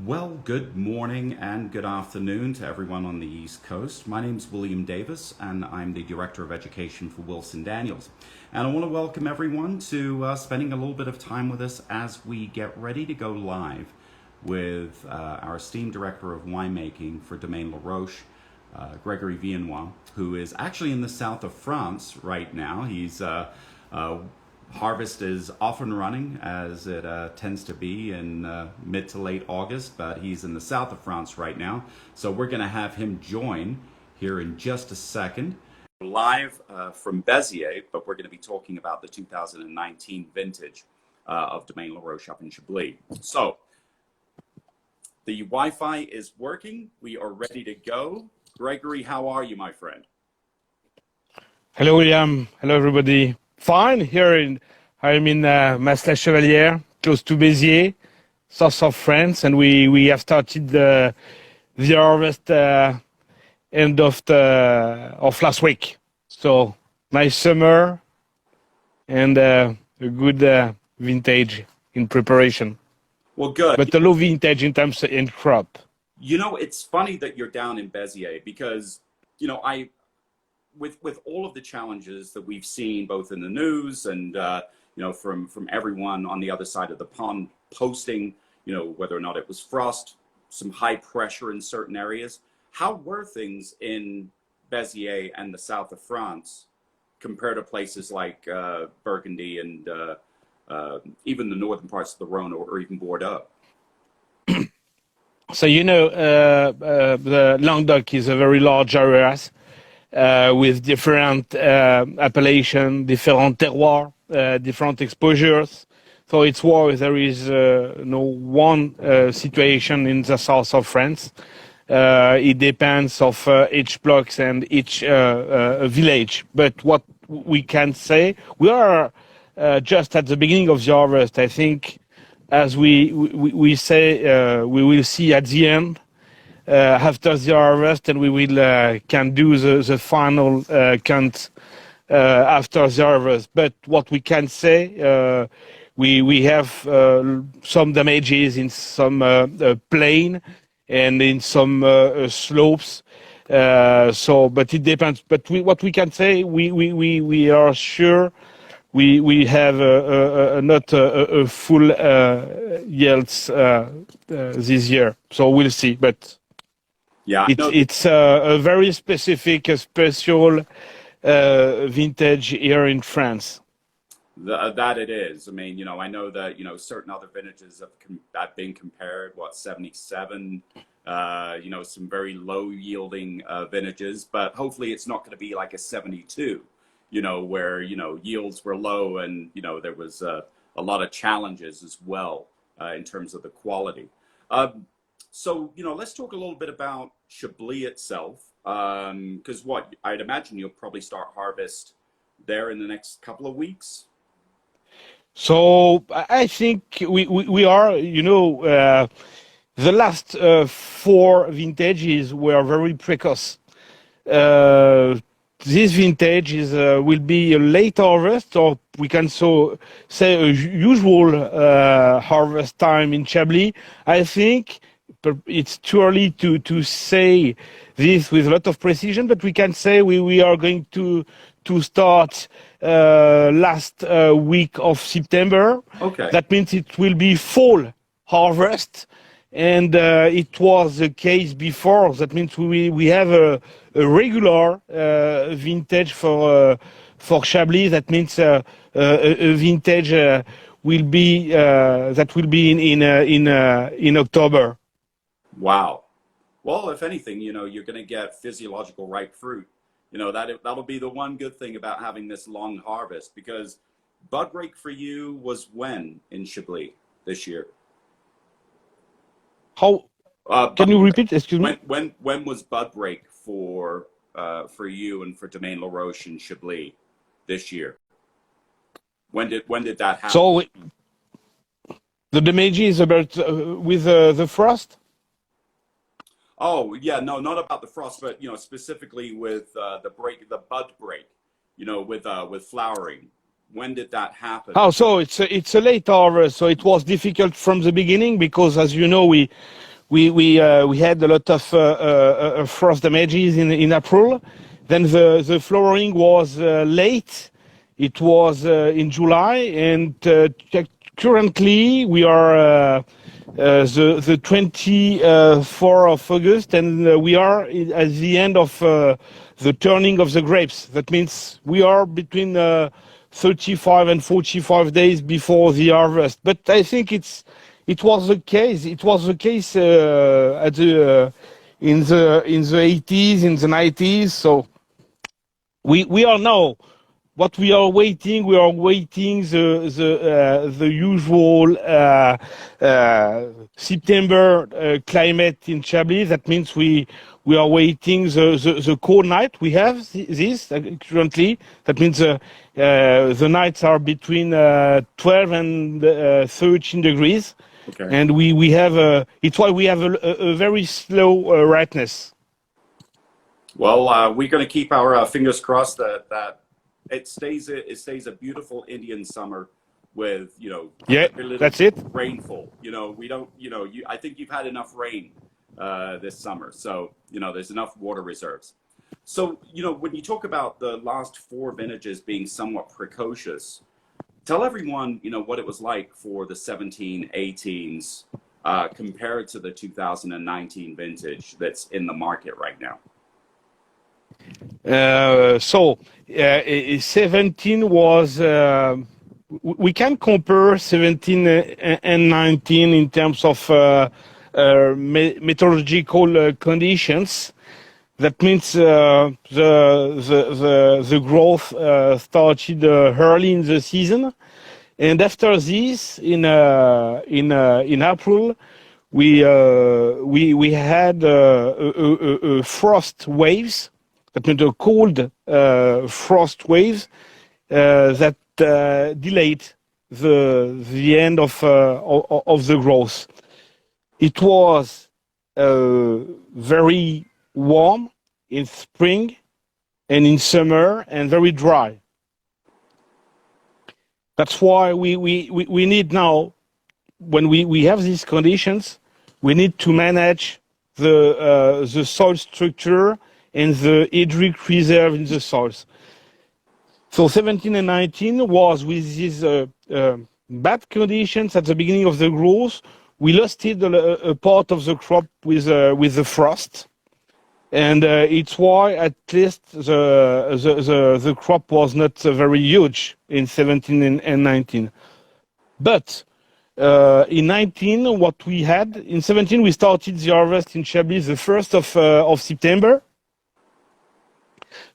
Well, good morning and good afternoon to everyone on the East Coast. My name is William Davis, and I'm the Director of Education for Wilson Daniels. And I want to welcome everyone to spending a little bit of time with us as we get ready to go live with our esteemed Director of Winemaking for Domaine Laroche, Gregory Viennois, who is actually in the south of France right now. He's harvest is off and running, as it tends to be in mid to late August, but he's in the south of France right now. So we're going to have him join here in just a second. Live from Béziers, but we're going to be talking about the 2019 vintage of Domaine Laroche up in Chablis. So the Wi-Fi is working. We are ready to go. Gregory, how are you, my friend? Hello, William. Hello, everybody. Fine. I'm in Mas-la-Chevalière, close to Béziers, south of France, and we have started the harvest end of last week. So nice summer and a good vintage in preparation. Well, good. But a low vintage in terms of in crop. You know, it's funny that you're down in Béziers because, you know, with all of the challenges that we've seen both in the news and you know, from everyone on the other side of the pond posting, you know, whether or not it was frost, some high pressure in certain areas. How were things in Béziers and the south of France compared to places like Burgundy and even the northern parts of the Rhone or even Bordeaux? So, you know, the Languedoc is a very large area with different appellation, different terroir, different exposures. So it's why there is no one situation in the south of France. It depends of each blocks and each village. But what we can say, we are just at the beginning of the harvest. I think, as we say, we will see at the end. After the harvest, and we will can do the final count after the harvest. But what we can say, we have some damages in some plain and in some slopes. But it depends. But what we can say, we are sure we have not a full yields this year. So we'll see. But yeah, it's a very specific, special vintage here in France. That it is. I mean, you know, I know that, you know, certain other vintages have been compared, 77, you know, some very low yielding vintages, but hopefully it's not going to be like a 72, you know, where, you know, yields were low and, you know, there was a lot of challenges as well in terms of the quality. So, you know, let's talk a little bit about Chablis itself, because I'd imagine you'll probably start harvest there in the next couple of weeks. So I think we are, you know, the last 4 vintages were very precoce. This vintage will be a late harvest, or we can say a usual harvest time in Chablis. I think it's too early to say this with a lot of precision, but we can say we are going to start last week of September. Okay. That means it will be fall harvest, and it was the case before. That means we have a regular vintage for Chablis. That means a vintage will be in October. Wow. Well, if anything, you know, you're going to get physiological ripe fruit. You know, that'll be the one good thing about having this long harvest, because bud break for you was when in Chablis this year? How can you repeat? Excuse me. When was bud break for you and for Domaine Laroche in Chablis this year? When did that happen? So the damage is about with the frost. Oh yeah, no, not about the frost, but you know, specifically with the bud break, you know, with flowering. When did that happen? Oh, so it's a late harvest. So it was difficult from the beginning because, as you know, we we had a lot of frost damages in April. Then the flowering was late. It was in July, and currently we are the 24th of August, and we are at the end of the turning of the grapes. That means we are between 35 and 45 days before the harvest. But I think it was the case. It was the case at in the 80s, in the 90s. So we are now. What we are waiting the usual September climate in Chablis. That means we are waiting the cold night. We have this currently. That means the nights are between 12 and 13 degrees. Okay. And we have it's why we have a very slow ripeness. Well, we're going to keep our fingers crossed that it stays a beautiful Indian summer with, Yeah, that's it. Rainfall. We don't, I think you've had enough rain this summer. So, there's enough water reserves. So, when you talk about the last 4 vintages being somewhat precocious, tell everyone, what it was like for the 17, 18s compared to the 2019 vintage that's in the market right now. 17 was we can compare 17 and 19 in terms of meteorological conditions. That means the growth started early in the season, and after this, in April, we had frost waves. That means the cold frost waves that delayed the end of the growth. It was very warm in spring and in summer, and very dry. That's why we need now, when we have these conditions, we need to manage the soil structure and the hydric reserve in the soils. So 17 and 19 was with these bad conditions at the beginning of the growth. We lost a part of the crop with the frost, and it's why at least the crop was not very huge in 17 and 19. But in 19, what we had in 17, we started the harvest in Chablis the 1st of September.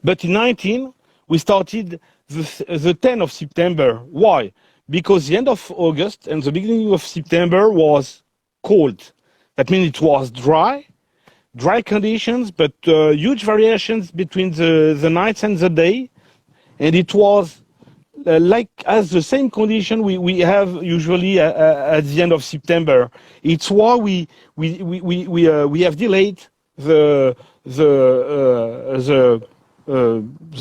But in 19, we started the 10th of September. Why? Because the end of August and the beginning of September was cold. That means it was dry conditions, but huge variations between the nights and the day. And it was like as the same condition we have usually at the end of September. It's why we have delayed the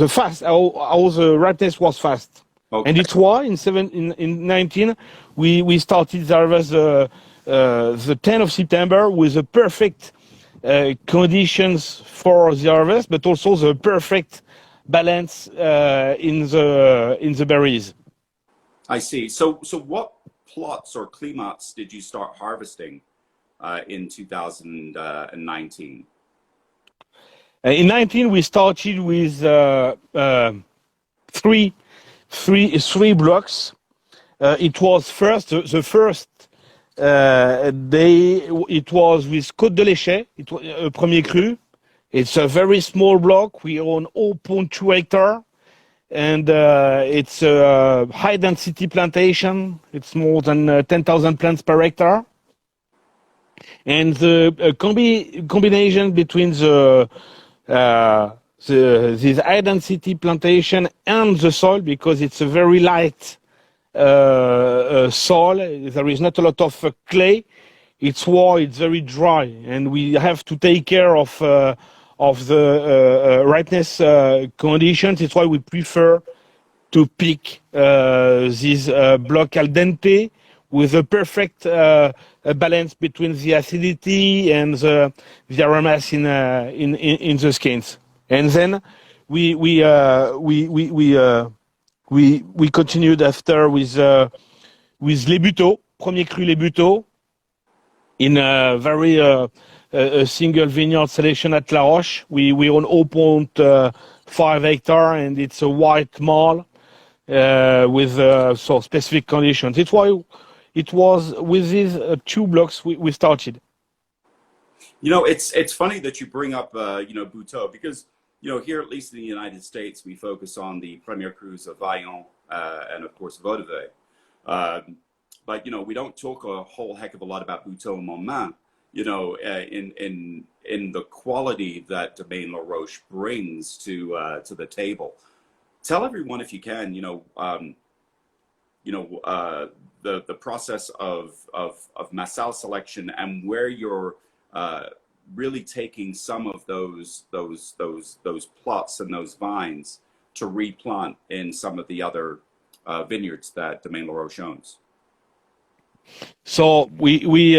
fast, how the ripeness was fast. Okay. And it's why in 19 we started the harvest the 10th of September with the perfect conditions for the harvest, but also the perfect balance in the berries. I see. So what plots or climats did you start harvesting in 2019? In 19, we started with three blocks. It was the first day. It was with Côte de l'Échet, premier cru. It's a very small block. We own 0.2 hectare, and it's a high density plantation. It's more than 10,000 plants per hectare. And the combination between this high density plantation and the soil, because it's a very light soil, there is not a lot of clay. It's why it's very dry, and we have to take care of the ripeness conditions. It's why we prefer to pick this block al dente with a perfect balance between the acidity and the aromas in the skins. And then we continued after with Les Buteaux, Premier Cru Les Buteaux, in a very a single vineyard selection at Laroche. We own 0.5 hectare, and it's a white mall with so specific conditions. It was with these two blocks we started. You know, it's funny that you bring up you know, Buteau, because you know, here at least in the United States, we focus on the Premier Crus of Vaillant and of course Vaudeville. But you know, we don't talk a whole heck of a lot about Buteau and Montmain. You know, in the quality that Domaine Laroche brings to the table. Tell everyone, if you can, the process of Massal selection and where you're really taking some of those plots and those vines to replant in some of the other vineyards that Domaine Laroche owns. So we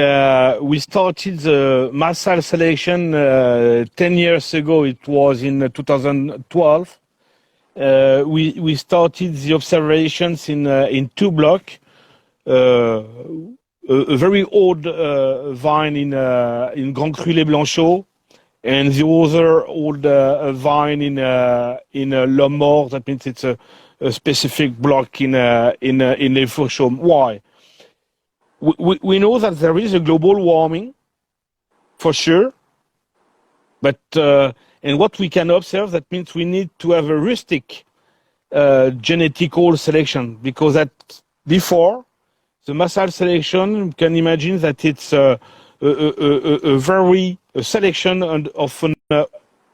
started the Massal selection 10 years ago. It was in 2012. We started the observations in two blocks. A very old vine in Grand Cru Les Blanchots, and the other old vine in L'Homme Mort. That means it's a specific block in Les Fauchaumes. Why? We know that there is a global warming, for sure, but and what we can observe, that means we need to have a rustic genetical selection, because that before the Massal selection, you can imagine that it's a selection of an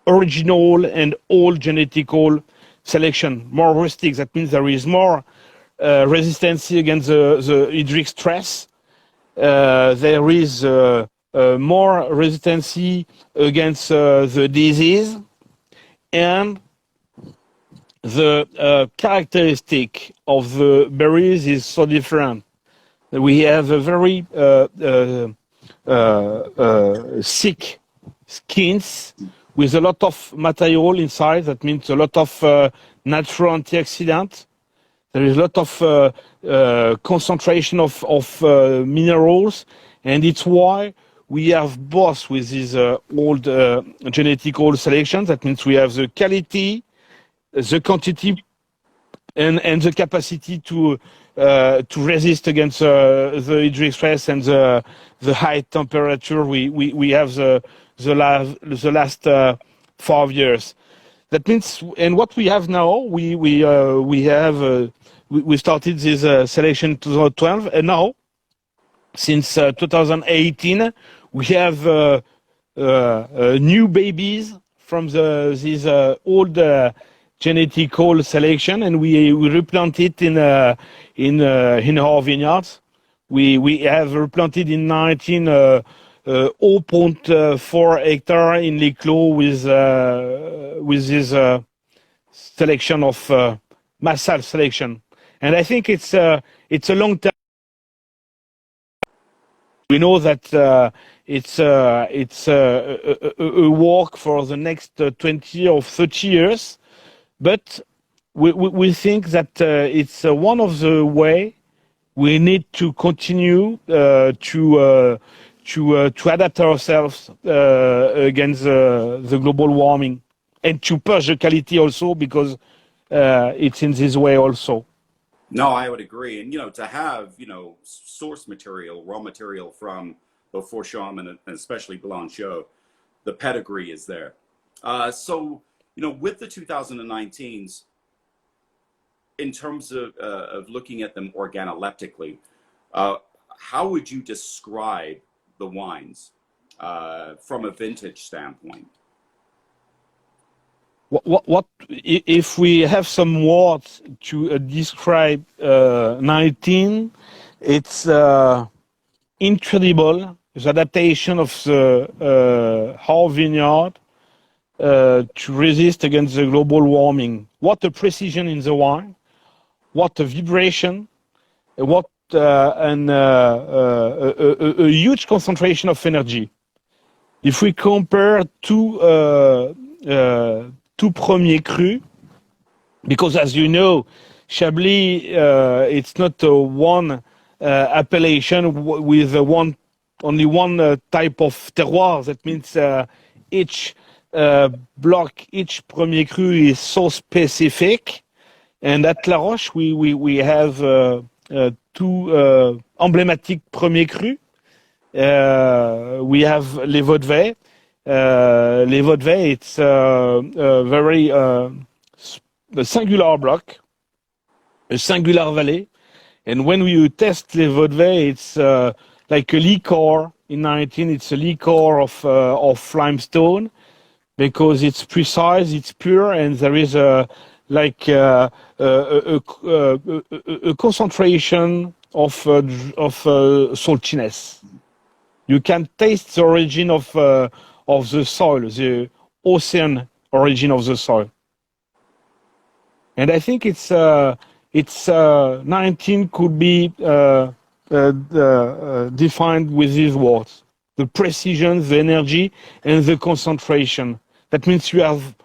original and old genetical selection, more rustic. That means there is more resistance against the hydric stress. There is more resistance against the disease, and the characteristic of the berries is so different. We have a very thick skins with a lot of material inside. That means a lot of natural antioxidants. There is a lot of concentration of minerals, and it's why we have both with these old genetical selections. That means we have the quality, the quantity, and the capacity to resist against the hydric stress and the high temperature we have the last 5 years. That means, and what we have now, we started this selection in 2012, and now since 2018 we have new babies from these old genetical selection, and we replant it in our vineyards. We have replanted in 19 0.4 hectare in Les Clos with this selection of Massal selection, and I think it's a long term. We know that it's a work for the next 20 or 30 years. But we think that it's one of the way we need to continue to adapt ourselves against the global warming, and to push the quality also, because it's in this way also. No, I would agree. And, you know, to have, you know, source material, raw material from both Fauchaume and especially Blanchot, the pedigree is there. So, you know, with the 2019s, in terms of looking at them organoleptically, how would you describe the wines from a vintage standpoint? What if we have some words to describe 19? It's incredible, the adaptation of the whole vineyard to resist against the global warming. What a precision in the wine, what a vibration, what a huge concentration of energy. If we compare two premiers crus, because as you know, Chablis, it's not one appellation with only one type of terroir. That means each block, each premier cru is so specific. And at Laroche, we have two emblematic premier crus. We have Les Vaudevets. Les Vaudevets, it's a very a singular block, a singular valley. And when you test Les Vaudevets, it's like a liquor. In 19, it's a liquor of limestone because it's precise, it's pure, and there is a concentration of saltiness. You can taste the origin of the soil, the ocean origin of the soil. And I think it's 19 could be defined with these words: the precision, the energy, and the concentration. That means you have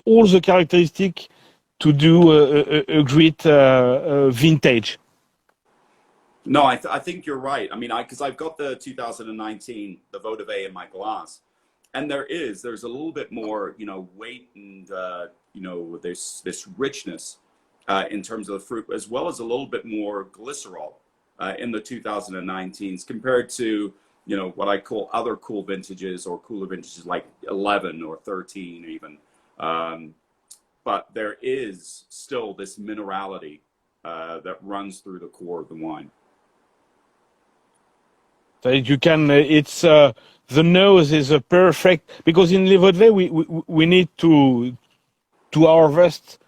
all the characteristics to do a great vintage. No, I think you're right. I mean, because I've got the 2019, the Vaudevet in my glass, and there's a little bit more, weight and, there's this richness in terms of the fruit, as well as a little bit more glycerol in the 2019s compared to, what I call other cool vintages or cooler vintages like 11 or 13 even. But there is still this minerality that runs through the core of the wine. So you can, the nose is a perfect, because in Les Vaudevets we need to harvest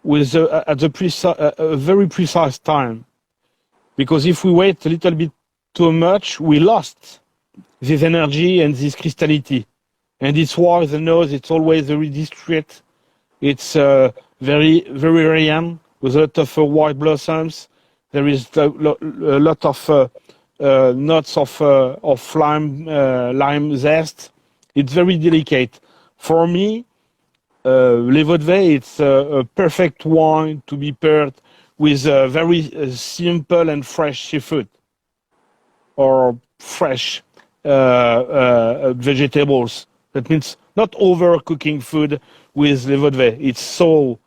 with at a very precise time, because if we wait a little bit too much, we lost this energy and this crystality, and it's why the nose, it's always very discreet. It's very very young with a lot of white blossoms. There is a lot of nuts of lime zest. It's very delicate. For me, Les Vaudevets, it's a perfect wine to be paired with very simple and fresh seafood or fresh vegetables. That means not overcooking food with Les Vaudevets. It's so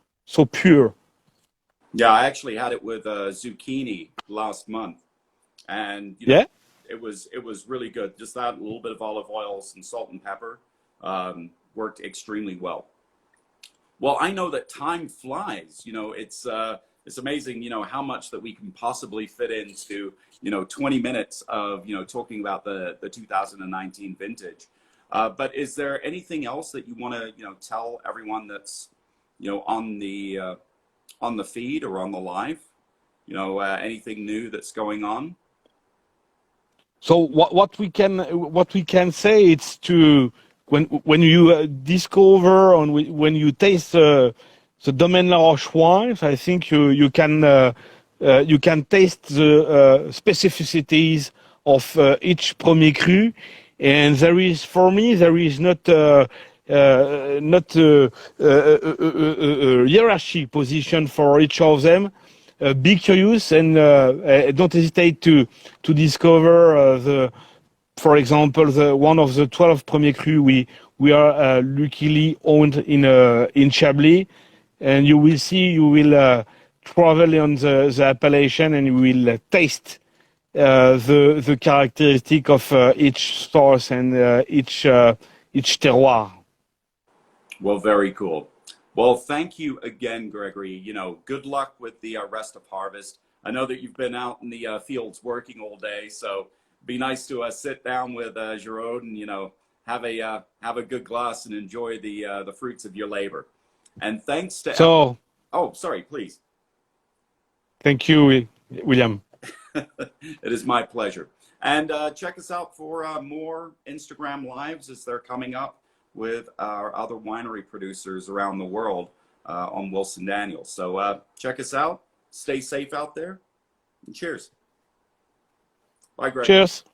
pure. Yeah, I actually had it with zucchini last month. And yeah, it was really good. Just that, a little bit of olive oil, some salt and pepper, worked extremely well. Well, I know that time flies. It's amazing. How much that we can possibly fit into 20 minutes of talking about the 2019 vintage. But is there anything else that you want to tell everyone that's on the feed or on the live? Anything new that's going on? So what we can say, it's to when you discover and when you taste the Domaine Laroche wines, I think you can taste the specificities of each premier cru, and for me there is not a hierarchy position for each of them. Be curious and don't hesitate to discover for example, one of the 12 premier cru we are luckily owned in Chablis, and you will travel on the appellation and you will taste the characteristic of each source and each terroir. Well, very cool. Well, thank you again, Gregory. Good luck with the rest of harvest. I know that you've been out in the fields working all day, so it'd be nice to sit down with Giraud and have a good glass and enjoy the fruits of your labor. And thanks to oh, sorry, please. Thank you, William. It is my pleasure. And check us out for more Instagram lives as they're coming up with our other winery producers around the world on Wilson Daniels. So check us out. Stay safe out there. And cheers. Bye, Greg. Cheers.